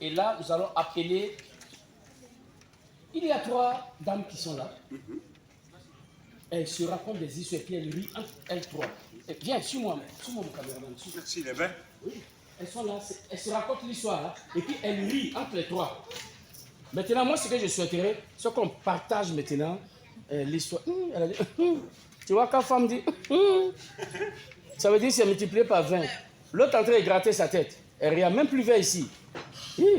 Et là, nous allons appeler. Il y a 3 dames qui sont là. Elles se racontent des histoires et puis elles rient entre elles 3. Viens, suis-moi mon caméraman. Merci, les bains. Oui, elles sont là, elles se racontent l'histoire hein, et puis elles rient entre les 3. Maintenant, moi, ce que je souhaiterais, c'est qu'on partage maintenant l'histoire. Elle a dit, tu vois, quand femme dit, ça veut dire que c'est multiplié par 20. L'autre est en train de gratter sa tête. Elle ne regarde même plus vers ici.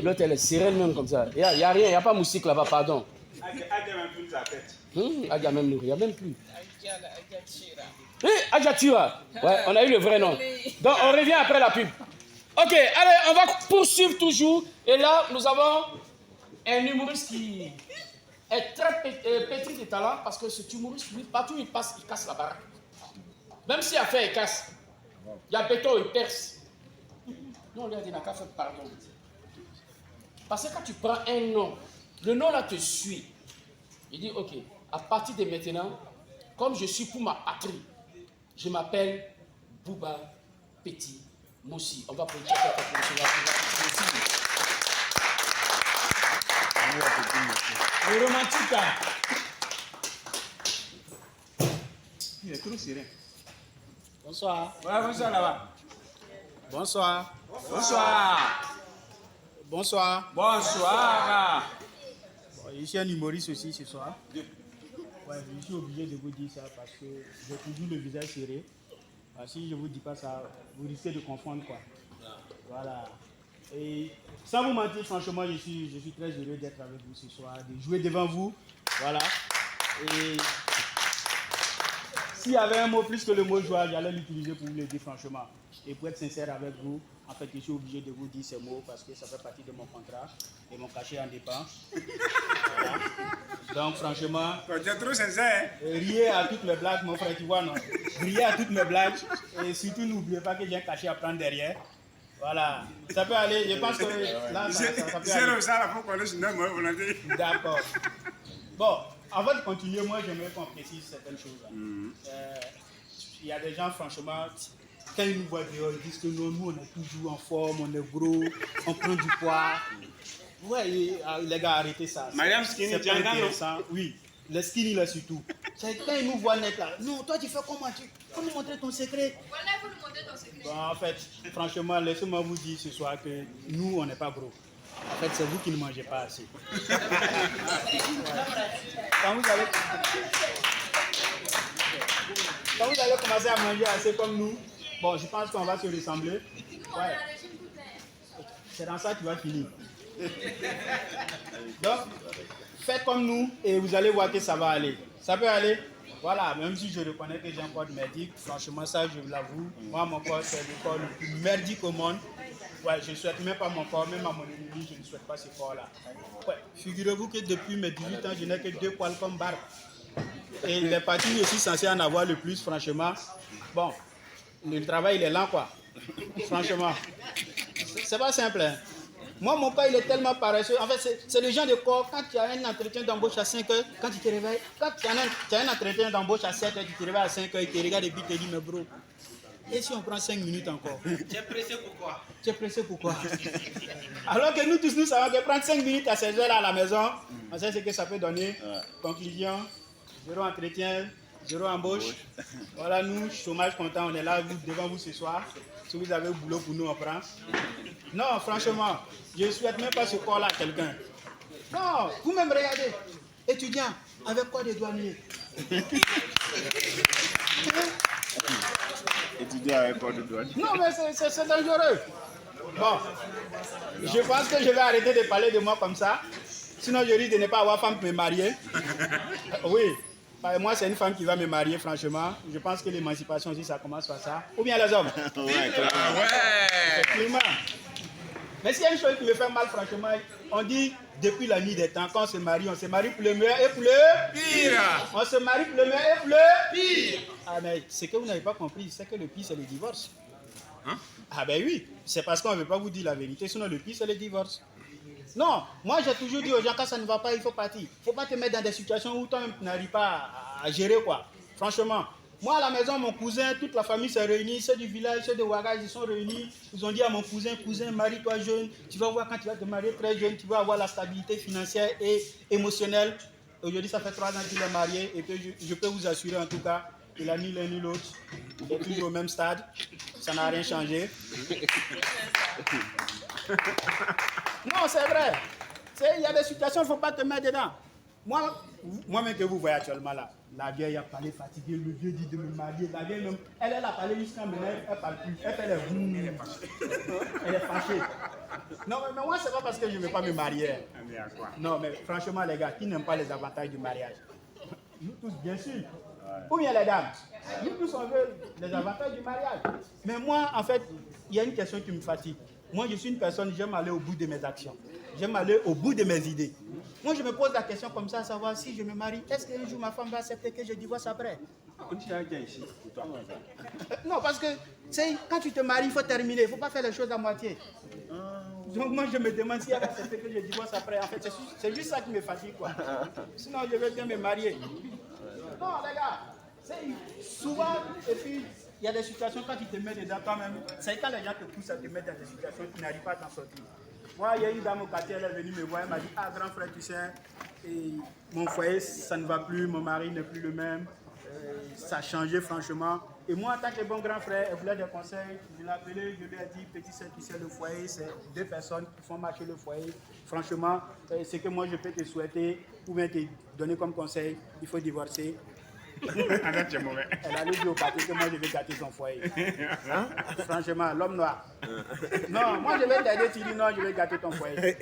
L'autre, elle est serrée même comme ça. Il n'y a rien, il n'y a pas de moustique là-bas, pardon. Adja même plus sa tête. Adja même nous, il n'y a même plus. Adjatura. Ouais, on a eu le vrai nom. Donc, on revient après la pub. Ok, allez, on va poursuivre toujours. Et là, nous avons un humoriste qui est très pétri de talent parce que cet humoriste, lui, partout où il passe, il casse la baraque. Même s'il a fait, il casse. Il y a béton, il perce. Non, on lui a dit, n'a qu'à faire pardon. Parce que quand tu prends un nom, le nom là te suit. Il dit, ok, à partir de maintenant, comme je suis pour ma patrie, je m'appelle Bouba Petit Moussi. On va prendre une café pour le romantique. Il est trop serré. Bonsoir. Ouais, bonsoir là-bas. Bonsoir. Bonsoir. Bonsoir. Bonsoir. Bon, je suis un humoriste aussi ce soir. Ouais, je suis obligé de vous dire ça parce que j'ai toujours le visage serré. Si je ne vous dis pas ça, vous risquez de confondre quoi. Voilà. Et sans vous mentir, franchement, je suis très heureux d'être avec vous ce soir, de jouer devant vous. Voilà. Et s'il y avait un mot plus que le mot joie, j'allais l'utiliser pour vous le dire franchement. Et pour être sincère avec vous, en fait, je suis obligé de vous dire ces mots parce que ça fait partie de mon contrat et mon cachet en dépend. Voilà. Donc, franchement, Tu es trop sincère. riez à toutes les blagues, mon frère, tu vois, non? Riez à toutes mes blagues et surtout n'oubliez pas que j'ai un cachet à prendre derrière. Voilà. Ça peut aller, je pense que là, ça peut aller. Ça, faut qu'on ait moi, volonté. D'accord. Bon, avant de continuer, moi, j'aimerais qu'on précise certaines choses. Il y a des gens, franchement, quand ils nous voient dehors, ils disent que non, nous, on est toujours en forme, on est gros, on prend du poids. Ouais, les gars, arrêtez ça. Madame Skinny, c'est tu pas entends, non? intéressant. Oui, les skinny là surtout. Quand ils nous voient net là, non, toi tu fais comment? Tu faut nous montrer ton secret. Voilà, il faut nous montrer ton secret. Bon, en fait, franchement, laissez-moi vous dire ce soir que nous, on n'est pas gros. En fait, c'est vous qui ne mangez pas assez. Ouais. Quand vous allez commencer à manger assez comme nous, bon, je pense qu'on va se ressembler. Ouais. C'est dans ça que tu vas finir. Donc, faites comme nous et vous allez voir que ça va aller. Ça peut aller? Voilà, même si je reconnais que j'ai un corps merdique, franchement, ça, je vous l'avoue. Moi, mon corps, c'est le corps le plus merdique au monde. Ouais, je ne souhaite même pas mon corps, même à mon ennemi, je ne souhaite pas ce corps-là. Ouais, figurez-vous que depuis mes 18 ans, je n'ai que 2 poils comme barbe. Et les parties aussi censées en avoir le plus, franchement. Bon, le travail, il est lent, quoi. Franchement. C'est pas simple, hein. Moi, mon corps, il est tellement paresseux. En fait, c'est le genre de corps, quand tu as un entretien d'embauche à 5 heures, quand tu te réveilles, quand tu as un entretien d'embauche à 7 heures, tu te réveilles à 5 heures, il te regarde et puis il te dit, mais bro, et si on prend 5 minutes encore? Tu es pressé pourquoi? Tu es pressé pourquoi? Alors que nous tous, nous savons que prendre 5 minutes à 16 heures à la maison, on sait ce que ça peut donner. Conclusion, 0 entretien, 0 embauche. Voilà, nous, chômage content, on est là devant vous ce soir. Si vous avez le boulot pour nous, on prend. Non, franchement, je ne souhaite même pas ce corps-là à quelqu'un. Non, vous-même regardez. Étudiant, avec quoi des douaniers? Étudiant avec quoi de douane? Non, mais c'est dangereux. Bon, je pense que je vais arrêter de parler de moi comme ça. Sinon, je risque de ne pas avoir femme pour me marier. Oui, moi, c'est une femme qui va me marier, franchement. Je pense que l'émancipation aussi, ça commence par ça. Ou bien les hommes? Ouais, clairement. Effectivement. Mais s'il y a une chose qui me fait mal, franchement, on dit depuis la nuit des temps, quand on se marie pour le meilleur et pour le Pire. On se marie pour le meilleur et pour le pire. Ah, mais ce que vous n'avez pas compris, c'est que le pire, c'est le divorce. Hein? Ah, ben oui, c'est parce qu'on ne veut pas vous dire la vérité, sinon le pire, c'est le divorce. Non, moi j'ai toujours dit aux gens, quand ça ne va pas, il faut partir. Il ne faut pas te mettre dans des situations où toi-même tu n'arrives pas à gérer, quoi. Franchement, Moi, à la maison, mon cousin, toute la famille s'est réunie, ceux du village, ceux de Ouagage, ils sont réunis. Ils ont dit à mon cousin, cousin, marie-toi jeune. Tu vas voir quand tu vas te marier très jeune, tu vas avoir la stabilité financière et émotionnelle. Aujourd'hui, ça fait 3 ans qu'il est marié et que je peux vous assurer en tout cas, il n'a ni l'un ni l'autre. Il est toujours au même stade. Ça n'a rien changé. Non, c'est vrai. Il y a des situations, il ne faut pas te mettre dedans. Moi-même que vous voyez actuellement là, la vieille a parlé fatiguée, le vieux dit de me marier. La vieille même, elle a parlé jusqu'à maintenant, elle ne parle plus. Elle fait les elle est fâchée. Non, mais moi, c'est pas parce que je ne veux pas me marier. Non, mais franchement, les gars, qui n'aiment pas les avantages du mariage? Nous tous, bien sûr. Ou bien les dames. Nous tous, on veut les avantages du mariage. Mais moi, en fait, il y a une question qui me fatigue. Moi, je suis une personne, j'aime aller au bout de mes actions. J'aime aller au bout de mes idées. Moi, je me pose la question comme ça, à savoir si je me marie, est-ce qu'un jour ma femme va accepter que je divorce après? Non, parce que quand tu te maries, il faut terminer. Il ne faut pas faire les choses à moitié. Donc moi, je me demande si elle va accepter que je divorce après. En fait, c'est juste ça qui me fatigue, quoi. Sinon, je vais bien me marier. Non, les gars, souvent, et puis, il y a des situations quand tu te mets dedans toi-même. C'est quand les gens te poussent à te mettre dans des situations qui n'arrivent pas à t'en sortir. Moi, il y a une dame au quartier, elle est venue me voir, elle m'a dit, ah, grand frère, tu sais, et mon foyer, ça ne va plus, mon mari n'est plus le même, ça a changé franchement. Et moi, en tant que bon grand frère, elle voulait des conseils, je l'ai appelé, je lui ai dit, petit frère, tu sais, le foyer, c'est 2 personnes qui font marcher le foyer. Franchement, ce que moi je peux te souhaiter, ou bien te donner comme conseil, il faut divorcer. Elle a dit au papier que moi je vais gâter son foyer. Hein? Franchement, l'homme noir. Non, moi je vais t'aider, tu dis non, je vais gâter ton foyer.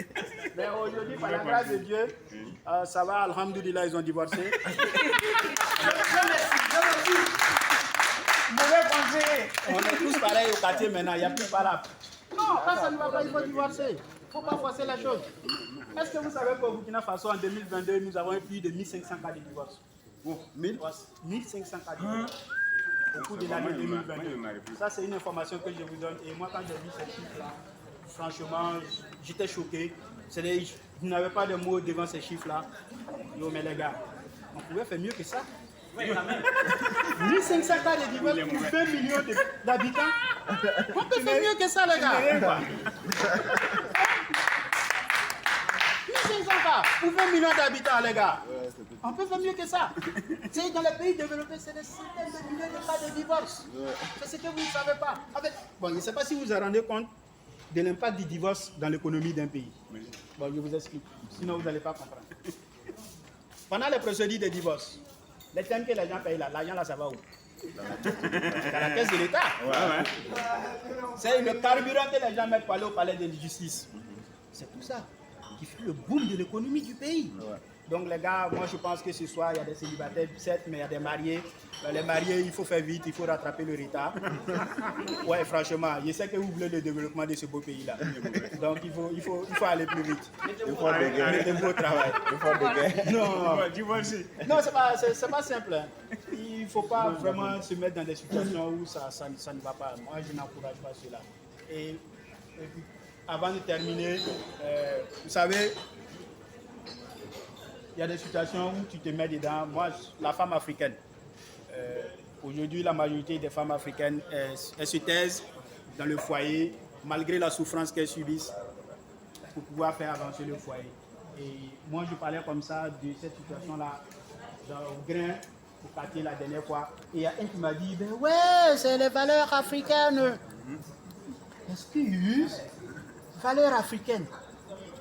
Mais aujourd'hui, par la grâce de Dieu, ça va, alhamdoulilah, ils ont divorcé. Je remercie. Mauvais conseiller. On est tous pareils au quartier maintenant, il n'y a plus pas. Non, quand ça ne va pas, il faut divorcer. Il ne faut pas forcer la chose. Est-ce que vous savez qu'au Burkina Faso, en 2022, nous avons eu plus de 1500 cas de divorce? 1500 cas de divorce au cours de l'année 2022. Ça, c'est une information que je vous donne. Et moi, quand j'ai vu ces chiffres-là, franchement, j'étais choqué. Vous n'avez pas de mots devant ces chiffres-là. Yo, mais les gars, on pouvait faire mieux que ça. 1500 cas de divorce pour 20 millions d'habitants. On peut faire mieux que ça, les gars. 1500 cas pour 20 millions d'habitants, les gars. On peut faire mieux que ça. Dans les pays développés, c'est des centaines de millions de cas de divorce. C'est ce que vous ne savez pas. En fait, bon, je ne sais pas si vous vous rendez compte de l'impact du divorce dans l'économie d'un pays. Bon, je vous explique. Sinon, vous n'allez pas comprendre. Pendant les procédures de divorce, les thèmes que les gens payent là, l'argent là, ça va où? Dans la caisse de l'État. C'est le carburant que les gens mettent pour aller au palais de justice. C'est tout ça qui fait le boom de l'économie du pays. Donc les gars, moi je pense que ce soir, il y a des célibataires, certes, mais il y a des mariés. Les mariés, il faut faire vite, il faut rattraper le retard. Ouais, franchement, je sais que vous voulez le développement de ce beau pays-là. Donc il faut aller plus vite. Mettez-vous au travail. Non, c'est pas simple. Hein. Il ne faut pas vraiment se mettre dans des situations où ça ne va pas. Moi, je n'encourage pas cela. Et puis, avant de terminer, vous savez, il y a des situations où tu te mets dedans. Moi, la femme africaine, aujourd'hui, la majorité des femmes africaines, elles se taisent dans le foyer, malgré la souffrance qu'elles subissent, pour pouvoir faire avancer le foyer. Et moi, je parlais comme ça de cette situation-là, au grain, au quartier la dernière fois. Et il y a un qui m'a dit, ben ouais, c'est les valeurs africaines. Excuse, valeurs africaines.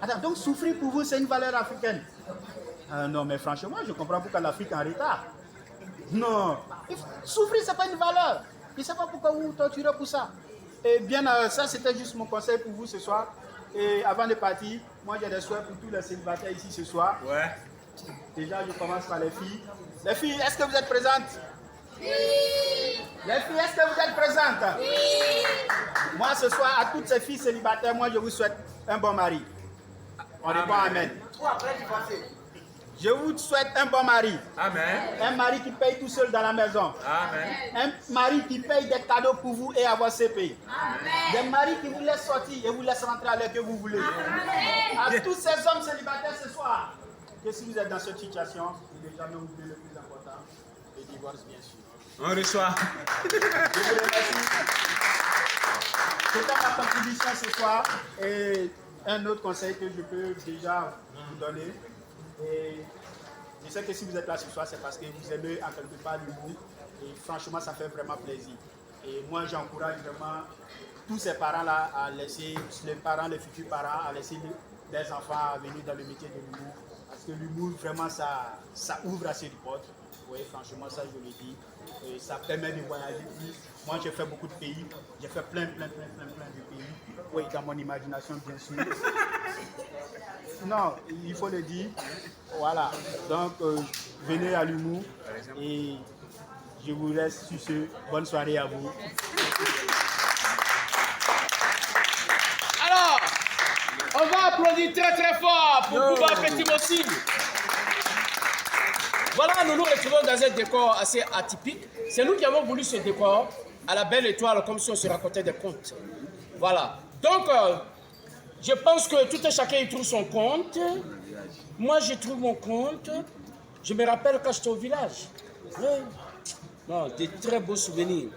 Attends, donc souffrir pour vous, c'est une valeur africaine? Non, mais franchement, je comprends pourquoi l'Afrique est en retard. Non, souffrir, ce n'est pas une valeur. Je ne sais pas pourquoi vous vous torturez pour ça. Et bien, ça, c'était juste mon conseil pour vous ce soir. Et avant de partir, moi, j'ai des souhaits pour tous les célibataires ici ce soir. Ouais. Déjà, je commence par les filles. Les filles, est-ce que vous êtes présentes? Oui. Les filles, est-ce que vous êtes présentes? Oui. Moi, ce soir, à toutes ces filles célibataires, moi, je vous souhaite un bon mari. On répond amen. Je vous souhaite un bon mari. Amen. Un mari qui paye tout seul dans la maison. Amen. Un mari qui paye des cadeaux pour vous et à votre CP. Amen. Des maris qui vous laissent sortir et vous laissent rentrer à l'heure que vous voulez. Amen. À tous ces hommes célibataires ce soir, que si vous êtes dans cette situation, vous ne devez jamais oublier le plus important, le divorce bien sûr. On reçoit. Je vous remercie. C'était ma contribution ce soir. Et un autre conseil que je peux déjà vous donner. Et je sais que si vous êtes là ce soir, c'est parce que vous aimez en quelque part l'humour. Et franchement, ça fait vraiment plaisir. Et moi, j'encourage vraiment tous ces parents-là à laisser, les parents, les futurs parents, à laisser des enfants à venir dans le métier de l'humour. Parce que l'humour, vraiment, ça ouvre assez de portes. Oui, franchement, ça, je le dis. Et ça permet de voyager plus. Moi, j'ai fait beaucoup de pays. J'ai fait plein de pays. Oui, dans mon imagination, bien sûr. Non, il faut le dire. Voilà. Donc, venez à l'humour. Et je vous laisse sur ce. Bonne soirée à vous. Alors, on va applaudir très fort pour Bouba Petit Mossi. Voilà, nous nous retrouvons dans un décor assez atypique. C'est nous qui avons voulu ce décor à la belle étoile, comme si on se racontait des contes. Voilà. Donc, je pense que tout un chacun y trouve son compte. Moi, je trouve mon compte. Je me rappelle quand j'étais au village. Ouais. Non, des très beaux souvenirs.